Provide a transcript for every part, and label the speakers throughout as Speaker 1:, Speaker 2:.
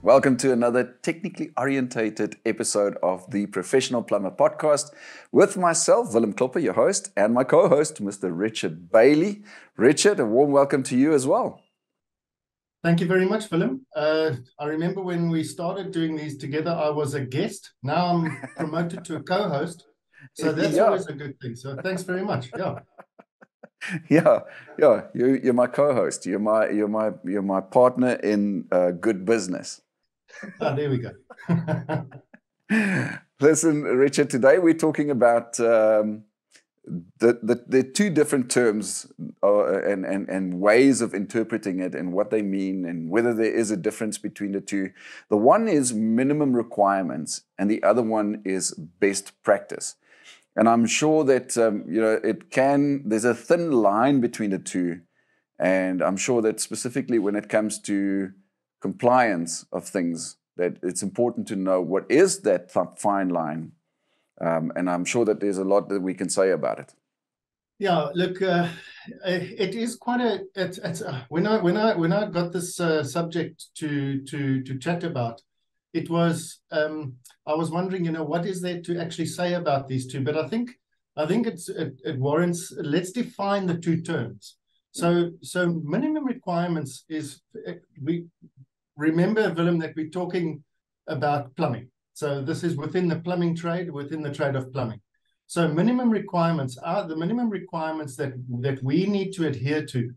Speaker 1: Welcome to another technically orientated episode of the Professional Plumber Podcast with myself, Willem, your host, and my co-host, Mr. Richard Bailey. Richard, a warm welcome to you as well.
Speaker 2: Thank you very much, Willem. I remember when we started doing these together, I was a guest. Now I'm promoted to a co-host. So that's always a good thing. So thanks very much.
Speaker 1: Yeah. You're my co-host. You're my partner in good business.
Speaker 2: There we go.
Speaker 1: Listen, Richard. Today we're talking about the two different terms and ways of interpreting it and what they mean and whether there is a difference between the two. The one is minimum requirements, and the other one is best practice. And I'm sure that, there's a thin line between the two. And I'm sure that specifically when it comes to compliance of things, that it's important to know what is that fine line. And I'm sure that there's a lot that we can say about it.
Speaker 2: Yeah, look, it is quite when I got this subject to chat about, it was I was wondering, what is there to actually say about these two? But I think it warrants. Let's define the two terms. So minimum requirements is, we remember, Willem, that we're talking about plumbing. So this is within the plumbing trade, within the trade of plumbing. So minimum requirements are the minimum requirements that we need to adhere to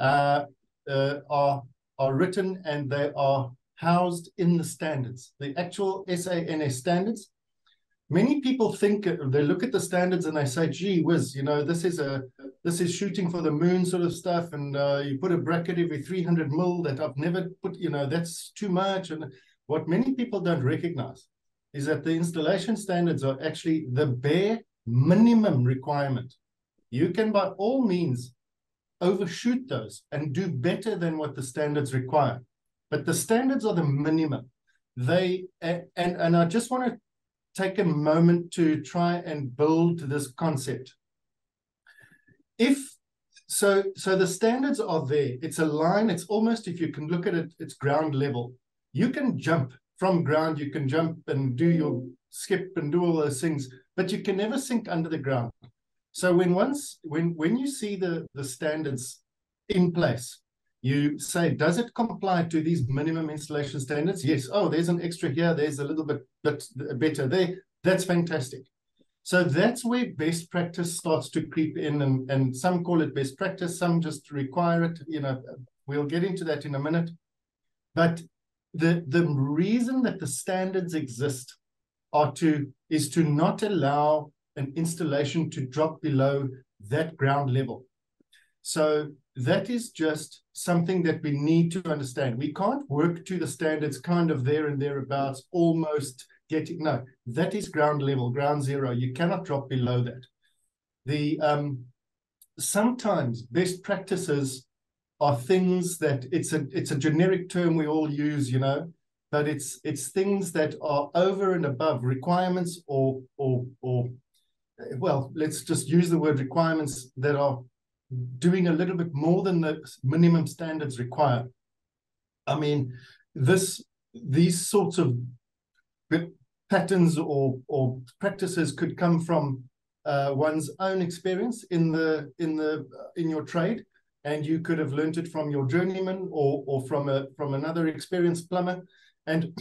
Speaker 2: are written, and they are housed in the standards, the actual SANS standards. Many people think, they look at the standards and they say, gee whiz, this is shooting for the moon sort of stuff, and you put a bracket every 300 mil that I've never put, that's too much. And what many people don't recognize is that the installation standards are actually the bare minimum requirement. You can by all means overshoot those and do better than what the standards require. But the standards are the minimum. And I just want to take a moment to try and build this concept. So the standards are there. It's a line. It's almost, if you can look at it, it's ground level. You can jump from ground. You can jump and do your skip and do all those things, but you can never sink under the ground. So when you see the standards in place, you say, does it comply to these minimum installation standards? Yes. Oh, there's an extra here. There's a little bit better there. That's fantastic. So that's where best practice starts to creep in, and some call it best practice. Some just require it. We'll get into that in a minute. But the reason that the standards exist is to not allow an installation to drop below that ground level. So that is just something that we need to understand. We can't work to the standards kind of there and thereabouts, almost getting, no, that is ground level, ground zero. You cannot drop below that. Sometimes best practices are things that it's a generic term we all use, but it's things that are over and above requirements or well, let's just use the word requirements, that are doing a little bit more than the minimum standards require. I mean, these sorts of patterns or practices could come from one's own experience in your trade, and you could have learned it from your journeyman or from another experienced plumber, and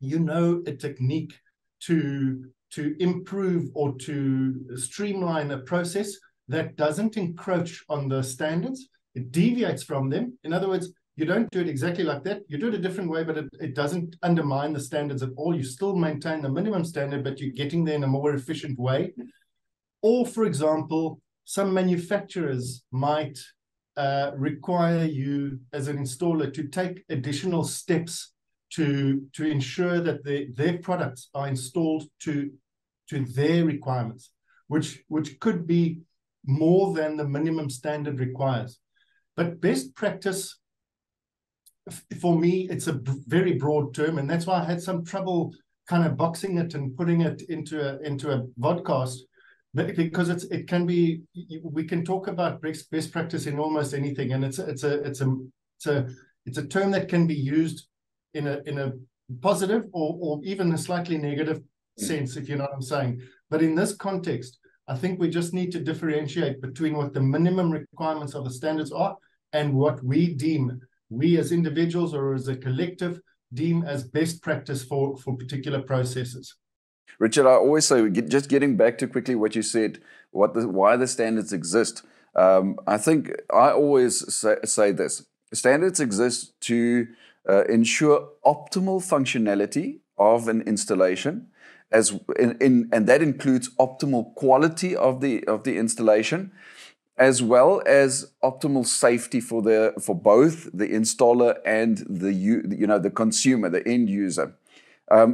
Speaker 2: a technique to improve or to streamline a process that doesn't encroach on the standards. It deviates from them. In other words, you don't do it exactly like that. You do it a different way, but it doesn't undermine the standards at all. You still maintain the minimum standard, but you're getting there in a more efficient way. Or, for example, some manufacturers might require you as an installer to take additional steps to ensure that their products are installed to their requirements, which could be more than the minimum standard requires. But best practice, for me, it's a very broad term, and that's why I had some trouble kind of boxing it and putting it into a vodcast, because it can be, we can talk about best practice in almost anything, and it's a term that can be used a positive or even a slightly negative sense, if you know what I'm saying. But in this context, I think we just need to differentiate between what the minimum requirements of the standards are and what we as individuals or as a collective deem as best practice for particular processes.
Speaker 1: Richard, I always say, just getting back to quickly what you said, why the standards exist. I think I always say this: standards exist to ensure optimal functionality of an installation, and that includes optimal quality of the installation, as well as optimal safety for both the installer and the consumer, the end user.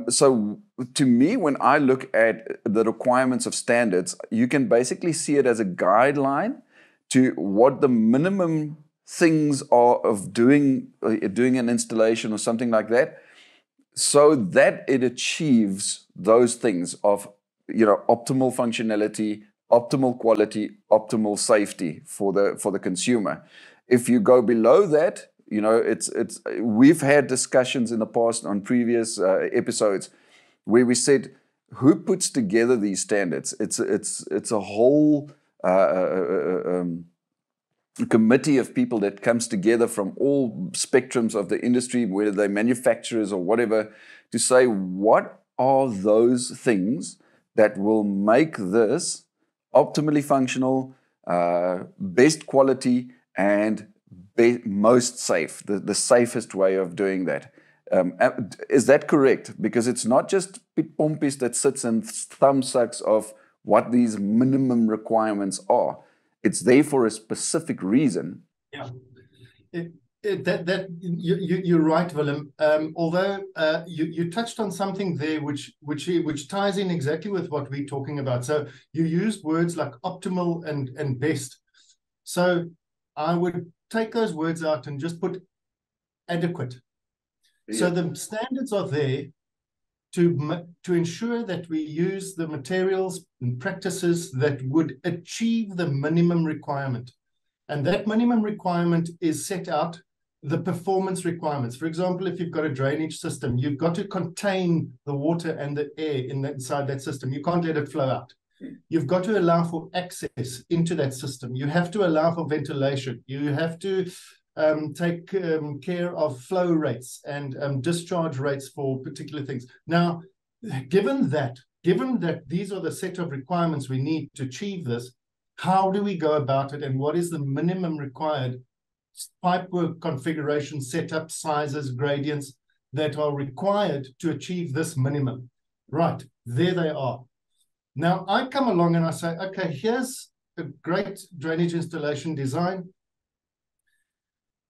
Speaker 1: So to me, when I look at the requirements of standards, you can basically see it as a guideline to what the minimum things are of doing an installation or something like that, so that it achieves those things of optimal functionality, optimal quality, optimal safety for the consumer. If you go below that, we've had discussions in the past on previous episodes where we said, who puts together these standards? It's a whole committee of people that comes together from all spectrums of the industry, whether they're manufacturers or whatever, to say what are those things that will make this optimally functional, best quality, and most safe, the safest way of doing that. Is that correct? Because it's not just Piet Pompies that sits and thumbsucks of what these minimum requirements are. It's there for a specific reason.
Speaker 2: Yeah, you're right, Willem. Although you touched on something there which ties in exactly with what we're talking about. So you used words like optimal and best. So I would take those words out and just put adequate. Yeah. So the standards are there to ensure that we use the materials and practices that would achieve the minimum requirement. And that minimum requirement is set out, the performance requirements. For example, if you've got a drainage system, you've got to contain the water and the air inside that system. You can't let it flow out. You've got to allow for access into that system. You have to allow for ventilation. You have to take care of flow rates and discharge rates for particular things. Now, given that these are the set of requirements we need to achieve this, how do we go about it, and what is the minimum required pipework configuration, setup, sizes, gradients that are required to achieve this minimum? Right, there they are. Now, I come along and I say, okay, here's a great drainage installation design,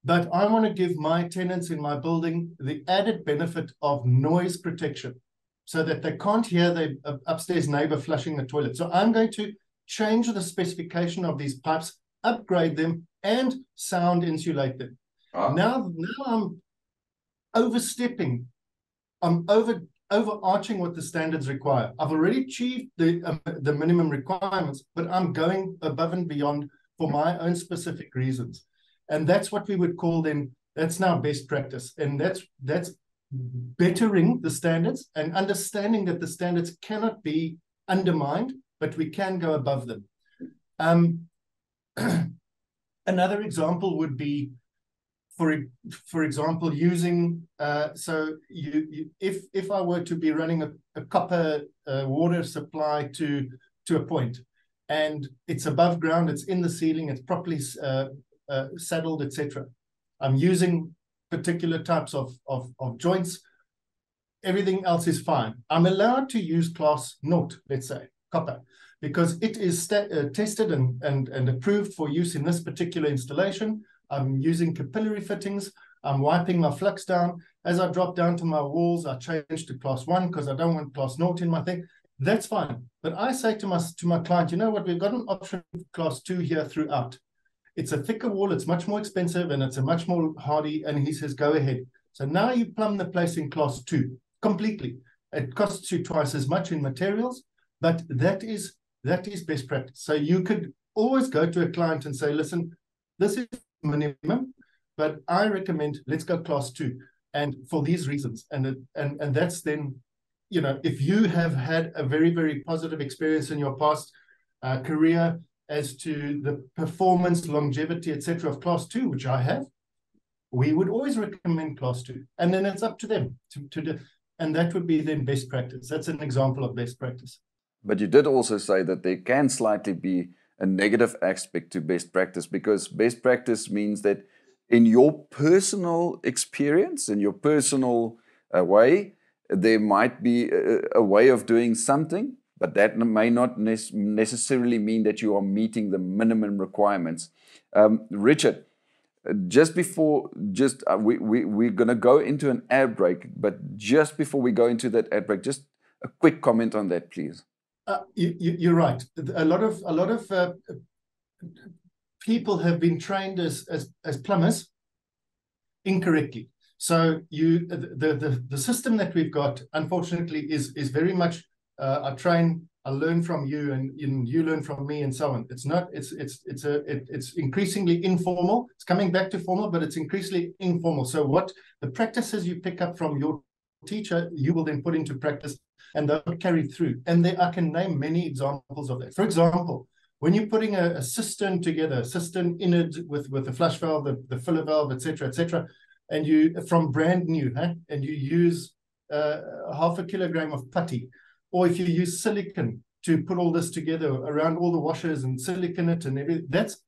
Speaker 2: but I want to give my tenants in my building the added benefit of noise protection so that they can't hear the upstairs neighbor flushing the toilet. So I'm going to change the specification of these pipes, upgrade them, and sound insulate them. Now I'm overstepping. I'm overarching what the standards require. I've already achieved the minimum requirements, but I'm going above and beyond for my own specific reasons. And that's what we would call then, that's now best practice. And that's bettering the standards and understanding that the standards cannot be undermined, but we can go above them. Another example would be, for example, using, if I were to be running a copper water supply to a point, and it's above ground, it's in the ceiling, it's properly saddled, etc. I'm using particular types of joints. Everything else is fine. I'm allowed to use class 0, let's say, copper, because it is tested and approved for use in this particular installation. I'm using capillary fittings. I'm wiping my flux down. As I drop down to my walls, I change to class 1 because I don't want class 0 in my thing. That's fine. But I say to my client, you know what, we've got an option class 2 here throughout. It's a thicker wall, it's much more expensive, and it's a much more hardy, and he says, go ahead. So now you plumb the place in class 2 completely. It costs you twice as much in materials, but that is best practice. So you could always go to a client and say, listen, this is minimum, but I recommend let's go class 2. and for these reasons. And that's then, you know, if you have had a very, very positive experience in your past career as to the performance, longevity, etc. of class 2, which I have, we would always recommend class 2. And then it's up to them to do, and that would be then best practice. That's an example of best practice.
Speaker 1: But you did also say that there can slightly be a negative aspect to best practice, because best practice means that in your personal experience, in your personal way, there might be a way of doing something, but that may not necessarily mean that you are meeting the minimum requirements. Richard, we're going to go into an ad break, but just before we go into that ad break, just a quick comment on that, please.
Speaker 2: You're right. A lot of people have been trained as plumbers incorrectly. So the system that we've got, unfortunately, is very much I train, I learn from you, and you learn from me, and so on. It's not. It's increasingly informal. It's coming back to formal, but it's increasingly informal. So what the practices you pick up from your teacher, you will then put into practice, and they'll carry through. And I can name many examples of that. For example, when you're putting a cistern together, a cistern innard with the flush valve, the filler valve, etc., and you from brand new, and you use 0.5 kilogram of putty, or if you use silicon to put all this together around all the washers and silicon it and everything, that's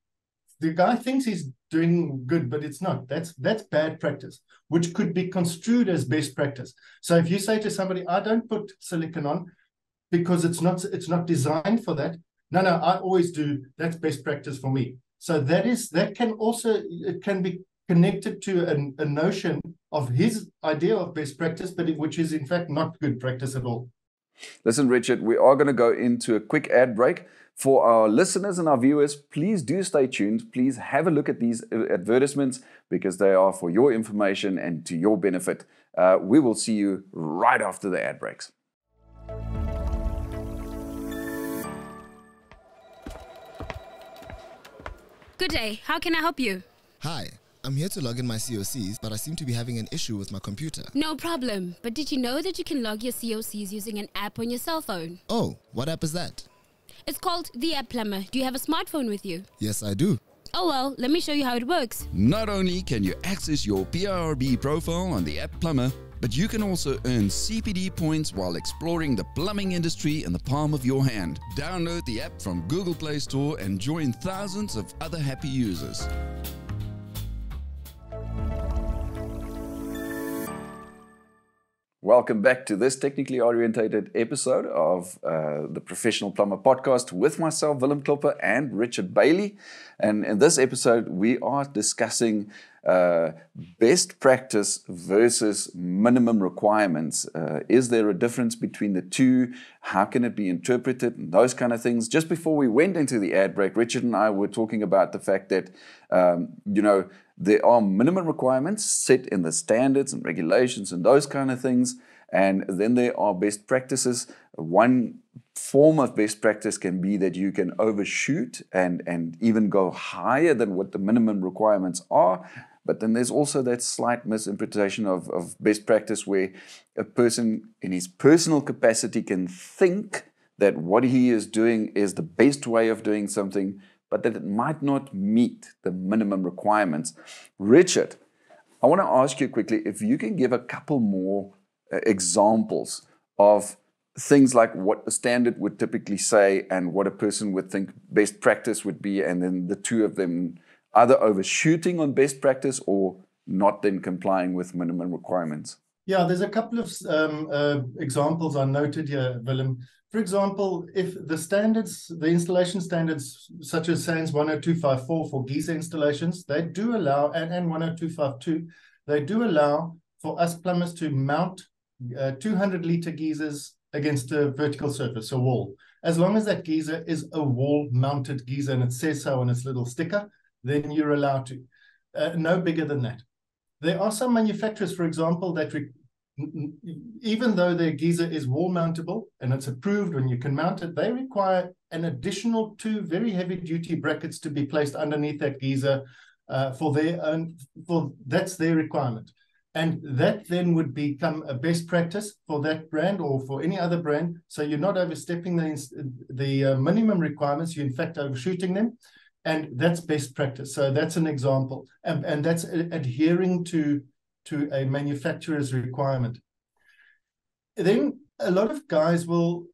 Speaker 2: the guy thinks he's doing good, but it's not. That's bad practice, which could be construed as best practice. So if you say to somebody, I don't put silicon on because it's not designed for that. No, I always do. That's best practice for me. So that can also, it can be connected to a notion of his idea of best practice, but which is in fact not good practice at all.
Speaker 1: Listen, Richard, we are going to go into a quick ad break. For our listeners and our viewers, please do stay tuned. Please have a look at these advertisements, because they are for your information and to your benefit. We will see you right after the ad breaks.
Speaker 3: Good day. How can I help you?
Speaker 4: Hi. I'm here to log in my COCs, but I seem to be having an issue with my computer.
Speaker 3: No problem. But did you know that you can log your COCs using an app on your cell phone?
Speaker 4: Oh, what app is that?
Speaker 3: It's called the app Plumber. Do you have a smartphone with you?
Speaker 4: Yes, I do.
Speaker 3: Oh well, let me show you how it works.
Speaker 5: Not only can you access your PRB profile on the app Plumber, but you can also earn CPD points while exploring the plumbing industry in the palm of your hand. Download the app from Google Play Store and join thousands of other happy users.
Speaker 1: Welcome back to this technically orientated episode of the Professional Plumber Podcast with myself, Willem and Richard Bailey. And in this episode, we are discussing best practice versus minimum requirements. Is there a difference between the two? How can it be interpreted? And those kind of things. Just before we went into the ad break, Richard and I were talking about the fact that, there are minimum requirements set in the standards and regulations and those kind of things. And then there are best practices. One form of best practice can be that you can overshoot and even go higher than what the minimum requirements are. But then there's also that slight misinterpretation of best practice where a person in his personal capacity can think that what he is doing is the best way of doing something, but that it might not meet the minimum requirements. Richard, I want to ask you quickly if you can give a couple more examples of things like what the standard would typically say and what a person would think best practice would be, and then the two of them either overshooting on best practice or not then complying with minimum requirements.
Speaker 2: Yeah, there's a couple of examples I noted here, Willem. For example, if the standards, the installation standards, such as SANS 10254 for geyser installations, they do allow, and 10252, they do allow for us plumbers to mount 200-liter geysers against a vertical surface, a wall. As long as that geyser is a wall-mounted geyser and it says so on its little sticker, then you're allowed to. No bigger than that. There are some manufacturers, for example, that even though their geyser is wall mountable and it's approved when you can mount it, they require an additional 2 very heavy duty brackets to be placed underneath that geyser for their own, that's their requirement. And that then would become a best practice for that brand or for any other brand. So you're not overstepping the minimum requirements, you're in fact overshooting them. And that's best practice. So that's an example. And that's adhering to a manufacturer's requirement. Then a lot of guys will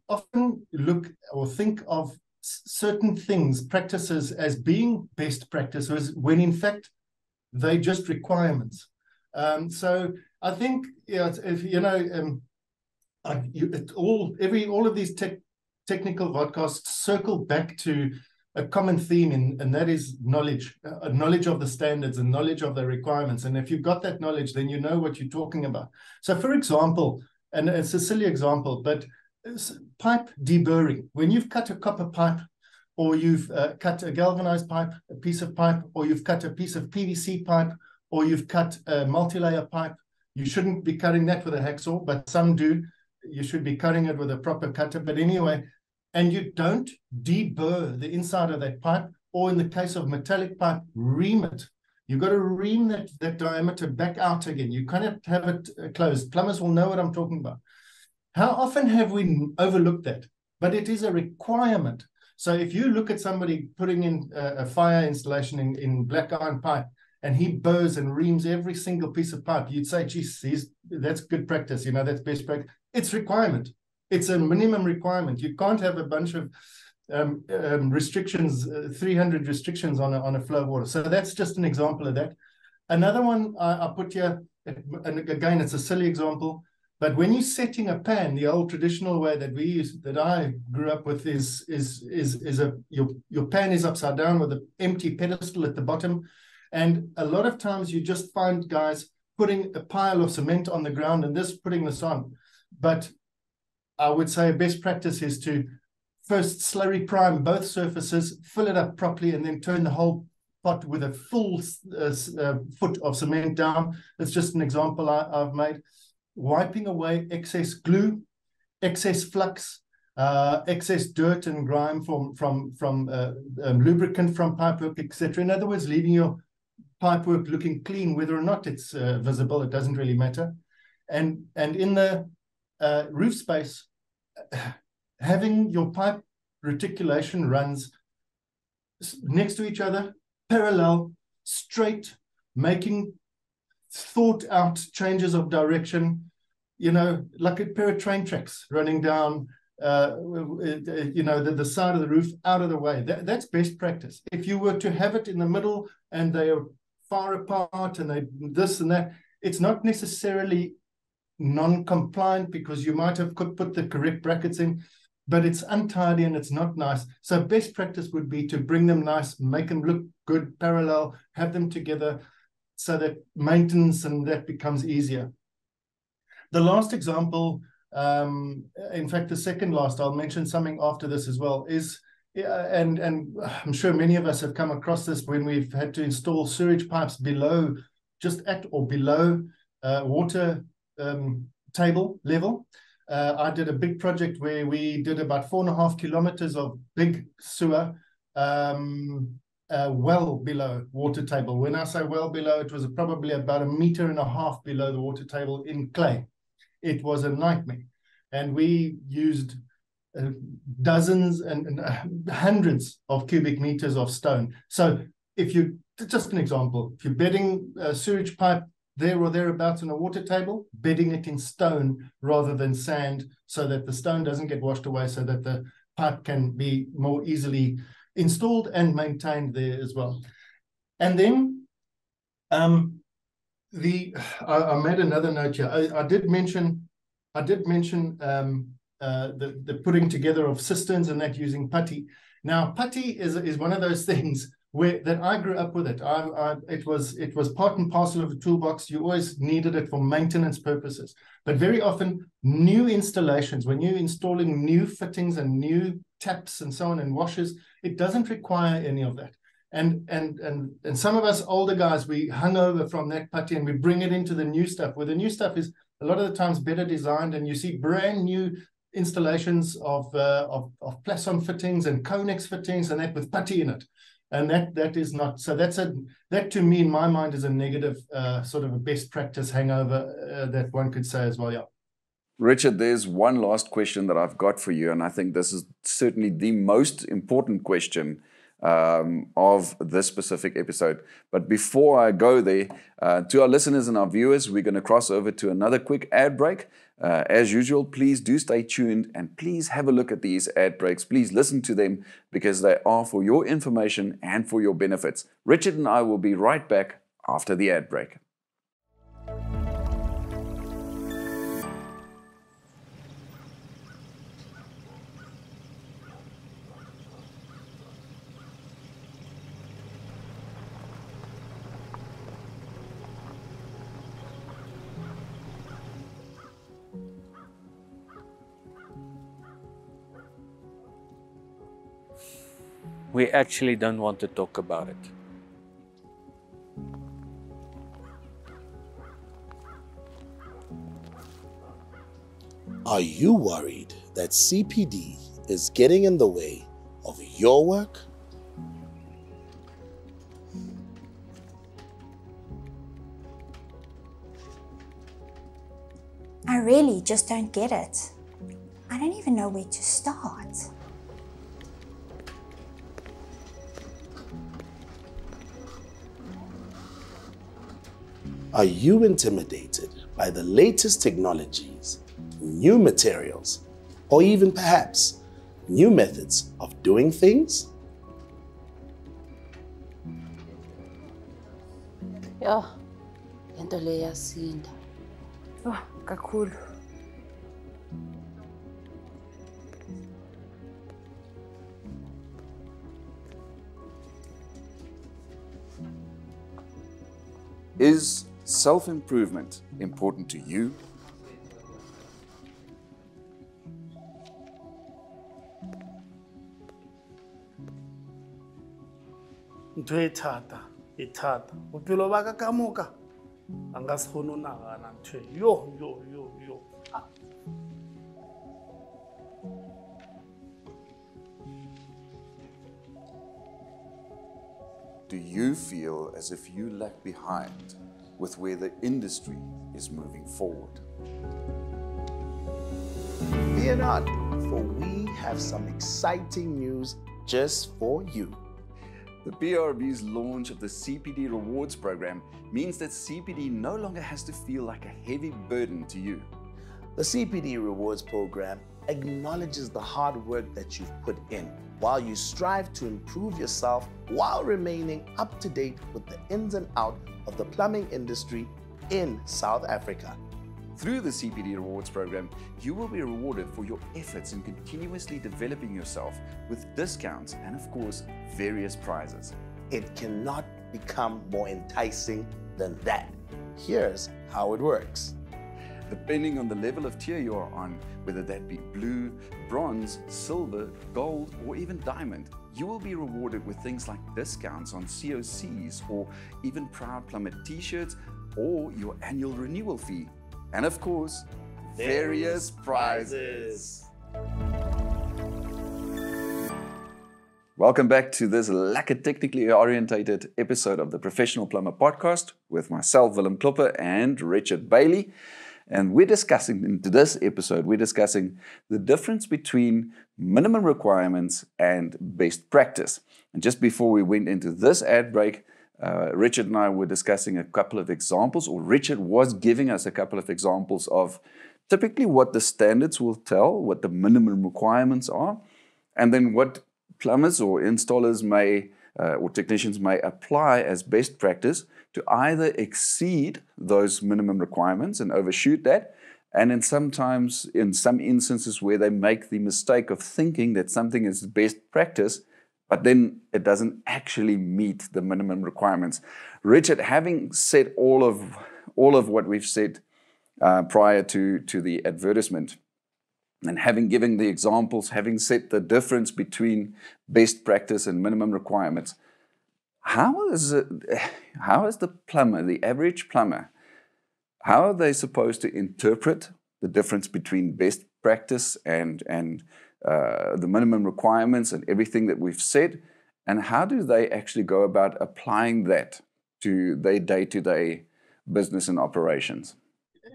Speaker 2: often look or think of certain things, practices, as being best practices, when in fact they're just requirements. So I think, if you know, all of these technical podcasts circle back to a common theme, and that is knowledge, knowledge of the standards and knowledge of the requirements. And if you've got that knowledge, then you know what you're talking about. So, for example, and it's a silly example, but pipe deburring. When you've cut a copper pipe, or you've cut a galvanized pipe, a piece of pipe, or you've cut a piece of PVC pipe, or you've cut a multi-layer pipe, you shouldn't be cutting that with a hacksaw, but some do. You should be cutting it with a proper cutter. But anyway, and you don't deburr the inside of that pipe, or in the case of metallic pipe, ream it. You've got to ream that diameter back out again. You can't have it closed. Plumbers will know what I'm talking about. How often have we overlooked that? But it is a requirement. So if you look at somebody putting in a fire installation in black iron pipe, and he burrs and reams every single piece of pipe, you'd say, geez, that's good practice. You know, that's best practice. It's requirement. It's a minimum requirement. You can't have a bunch of restrictions, 300 restrictions on a flow of water. So that's just an example of that. Another one I put here, and again, it's a silly example, but when you're setting a pan, the old traditional way that we use, that I grew up with, is your pan is upside down with an empty pedestal at the bottom. And a lot of times you just find guys putting a pile of cement on the ground and putting this on. But I would say best practice is to first slurry prime both surfaces, fill it up properly, and then turn the whole pot with a full foot of cement down. That's just an example I've made. Wiping away excess glue, excess flux, excess dirt and grime from lubricant from pipework, etc. In other words, leaving your pipework looking clean, whether or not it's visible, it doesn't really matter. And in the roof space, having your pipe reticulation runs next to each other, parallel, straight, making thought out changes of direction, you know, like a pair of train tracks running down, you know, the side of the roof out of the way. That's best practice. If you were to have it in the middle and they are far apart and they this and that, it's not necessarily non-compliant because you might have put the correct brackets in, but it's untidy and it's not nice. So best practice would be to bring them nice, make them look good, parallel, have them together so that maintenance and that becomes easier. The last example, in fact, the second last, I'll mention something after this as well, is, and I'm sure many of us have come across this when we've had to install sewage pipes below, just at or below water table level. I did a big project where we did about 4.5 kilometers of big sewer, well below water table. When I say well below, it was probably about 1.5 meters below the water table in clay. It was a nightmare. And we used dozens and hundreds of cubic meters of stone. So if you, just an example, if you're bedding a sewage pipe there or thereabouts on a water table, bedding it in stone rather than sand so that the stone doesn't get washed away, so that the pipe can be more easily installed and maintained there as well. And then I made another note here. I did mention the putting together of cisterns and that using putty. Now, putty is one of those things that I grew up with it. It was part and parcel of the toolbox. You always needed it for maintenance purposes. But very often, new installations, when you're installing new fittings and new taps and so on and washers, it doesn't require any of that. And some of us older guys, we hung over from that putty and we bring it into the new stuff, where the new stuff is a lot of the times better designed, and you see brand new installations of Plasson fittings and Conex fittings and that with putty in it. And that is not, so that to me in my mind is a negative sort of a best practice hangover that one could say as well. Yeah.
Speaker 1: Richard, there's one last question that I've got for you, and I think this is certainly the most important question of this specific episode. But before I go there, to our listeners and our viewers, we're going to cross over to another quick ad break. As usual, please do stay tuned and please have a look at these ad breaks. Please listen to them because they are for your information and for your benefits. Richard and I will be right back after the ad break.
Speaker 6: We actually don't want to talk about it.
Speaker 7: Are you worried that CPD is getting in the way of your work?
Speaker 8: I really just don't get it. I don't even know where to start.
Speaker 7: Are you intimidated by the latest technologies, new materials, or even perhaps new methods of doing things?
Speaker 9: Ja, into le yasinda.
Speaker 8: Oh, kakhulu.
Speaker 1: Is self-improvement important to you?
Speaker 10: ntho e thata e thata bophelo ba ka ka moka a nka se kgone ho nagana ntho yo.
Speaker 1: Do you feel as if you lag behind with where the industry is moving forward?
Speaker 7: Fear not, for we have some exciting news just for you.
Speaker 1: The PRB's launch of the CPD Rewards program means that CPD no longer has to feel like a heavy burden to you.
Speaker 7: The CPD Rewards program acknowledges the hard work that you've put in while you strive to improve yourself while remaining up to date with the ins and outs of the plumbing industry in South Africa.
Speaker 1: Through the CPD Rewards program, you will be rewarded for your efforts in continuously developing yourself with discounts and, of course, various prizes.
Speaker 7: It cannot become more enticing than that. Here's how it works.
Speaker 1: Depending on the level of tier you are on, whether that be blue, bronze, silver, gold, or even diamond, you will be rewarded with things like discounts on COCs or even Proud Plumber t-shirts or your annual renewal fee. And of course, various prizes. Welcome back to this lacquer technically orientated episode of the Professional Plumber Podcast with myself, Willem and Richard Bailey. And we're discussing, in this episode, we're discussing the difference between minimum requirements and best practice. And just before we went into this ad break, Richard and I were discussing a couple of examples, or Richard was giving us a couple of examples of typically what the standards will tell, what the minimum requirements are, and then what plumbers or installers may, or technicians may apply as best practice to either exceed those minimum requirements and overshoot that, and in some instances where they make the mistake of thinking that something is best practice, but then it doesn't actually meet the minimum requirements. Richard, having said all of what we've said prior to the advertisement, and having given the examples, having set the difference between best practice and minimum requirements, how is the plumber, the average plumber, how are they supposed to interpret the difference between best practice and the minimum requirements and everything that we've said? and how do they actually go about applying that to their day-to-day business and operations?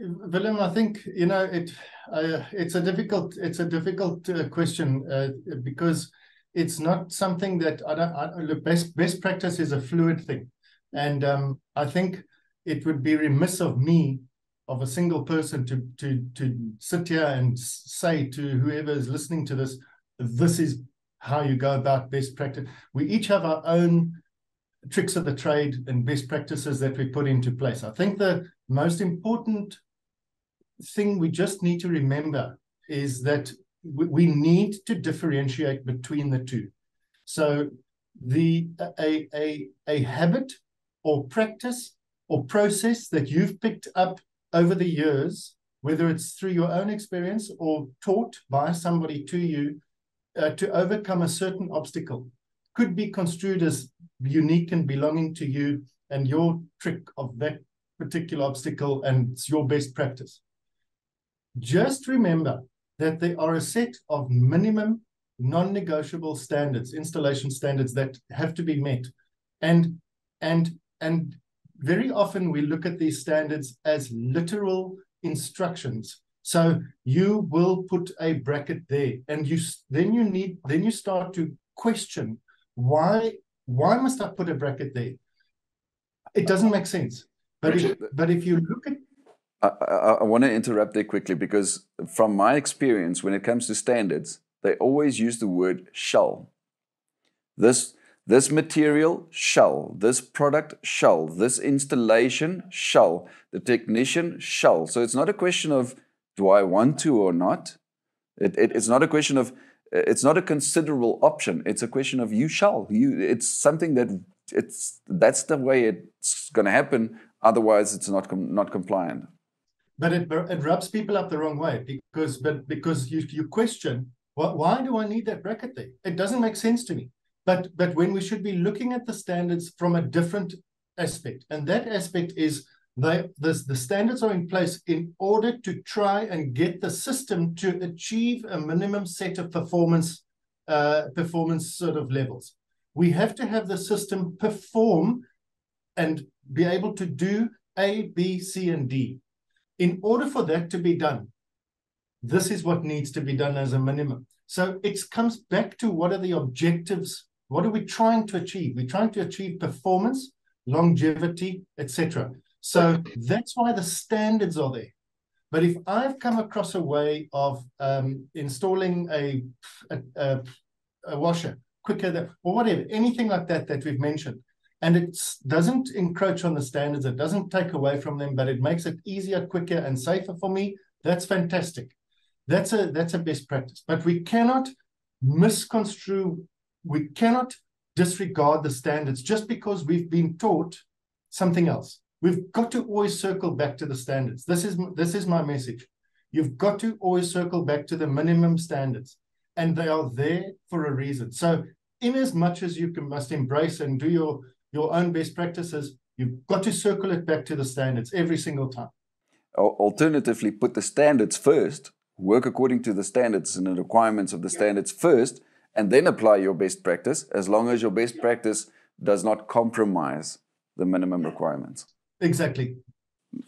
Speaker 2: Willem, I think it's a difficult question because it's not something that look, best practice is a fluid thing, and I think it would be remiss of me, of a single person, to sit here and say to whoever is listening to this, this is how you go about best practice. We each have our own tricks of the trade and best practices that we put into place. I think the most important thing we just need to remember is that we need to differentiate between the two. So a habit or practice or process that you've picked up over the years, whether it's through your own experience or taught by somebody to you to overcome a certain obstacle, could be construed as unique and belonging to you and your trick of that particular obstacle, and it's your best practice. Just remember that there are a set of minimum non-negotiable standards, installation standards, that have to be met. And very often we look at these standards as literal instructions. So you will put a bracket there, and then you start to question, why must I put a bracket there? It doesn't make sense. But if you look at,
Speaker 1: I want to interrupt there quickly, because from my experience, when it comes to standards, they always use the word shall. This material shall, this product shall, this installation shall, the technician shall. So it's not a question of do I want to or not. It's not a question of, it's not a considerable option. It's a question of you shall. It's something that's the way it's going to happen. Otherwise, it's not compliant.
Speaker 2: But it rubs people up the wrong way because you question, why do I need that bracket there? It doesn't make sense to me. But when we should be looking at the standards from a different aspect, and that aspect is the standards are in place in order to try and get the system to achieve a minimum set of performance sort of levels. We have to have the system perform and be able to do A, B, C, and D. In order for that to be done, this is what needs to be done as a minimum. So it comes back to, what are the objectives? What are we trying to achieve? We're trying to achieve performance, longevity, etc. So that's why the standards are there. But if I've come across a way of installing a washer quicker or whatever, anything like that we've mentioned, and it doesn't encroach on the standards, it doesn't take away from them, but it makes it easier, quicker, and safer for me, that's fantastic. That's a best practice. But we cannot misconstrue, we cannot disregard the standards just because we've been taught something else. We've got to always circle back to the standards. This is my message. You've got to always circle back to the minimum standards, and they are there for a reason. So in as much as you must embrace and do your own best practices, you've got to circle it back to the standards every single time.
Speaker 1: Alternatively, put the standards first, work according to the standards and the requirements of the standards first, and then apply your best practice, as long as your best practice does not compromise the minimum requirements.
Speaker 2: Exactly.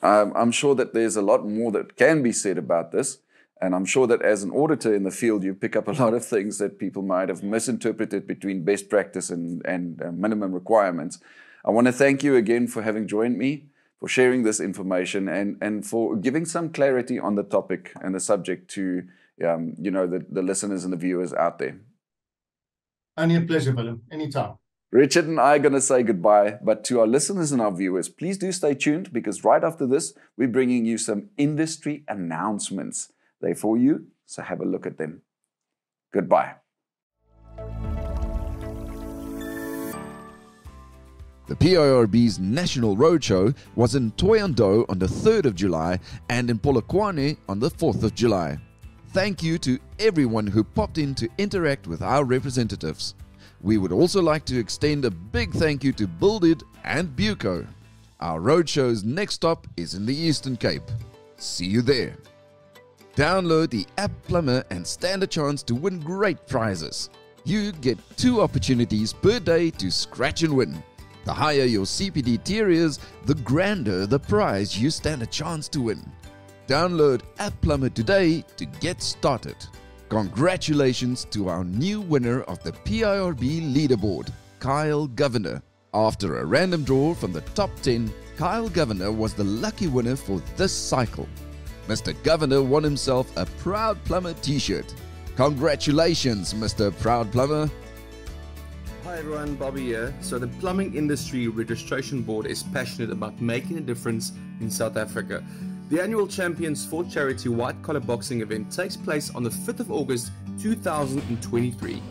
Speaker 1: I'm sure that there's a lot more that can be said about this, and I'm sure that as an auditor in the field, you pick up a lot of things that people might have misinterpreted between best practice and minimum requirements. I want to thank you again for having joined me, for sharing this information, and for giving some clarity on the topic and the subject to the listeners and the viewers out there.
Speaker 2: Only a pleasure, Willem. Anytime.
Speaker 1: Richard and I are going to say goodbye, but to our listeners and our viewers, please do stay tuned, because right after this, we're bringing you some industry announcements. They're for you, so have a look at them. Goodbye.
Speaker 5: The PIRB's National Roadshow was in Thohoyandou on the 3rd of July and in Polokwane on the 4th of July. Thank you to everyone who popped in to interact with our representatives. We would also like to extend a big thank you to Buildit and Buco. Our roadshow's next stop is in the Eastern Cape. See you there. Download the app Plumber and stand a chance to win great prizes. You get 2 opportunities per day to scratch and win. The higher your CPD tier is, the grander the prize you stand a chance to win. Download App Plumber today to get started. Congratulations to our new winner of the PIRB leaderboard, Kyle Governor. After a random draw from the top 10, Kyle Governor was the lucky winner for this cycle. Mr. Governor won himself a Proud Plumber t-shirt. Congratulations, Mr. Proud Plumber.
Speaker 11: Hi everyone, Bobby here. So the Plumbing Industry Registration Board is passionate about making a difference in South Africa. The annual Champions for Charity White Collar Boxing event takes place on the 5th of August 2023.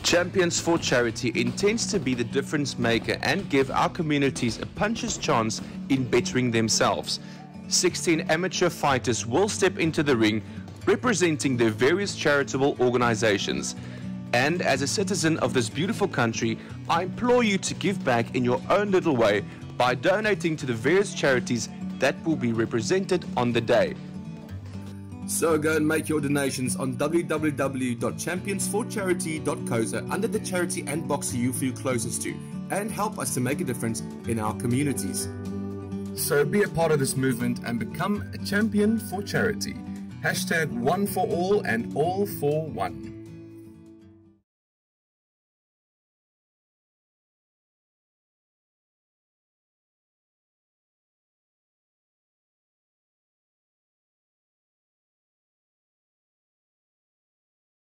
Speaker 11: Champions for Charity intends to be the difference maker and give our communities a puncher's chance in bettering themselves. 16 amateur fighters will step into the ring representing their various charitable organizations. And as a citizen of this beautiful country, I implore you to give back in your own little way by donating to the various charities that will be represented on the day. So go and make your donations on www.championsforcharity.co.za under the charity and boxer you feel closest to, and help us to make a difference in our communities. So be a part of this movement and become a champion for charity. #1 for all and all for one.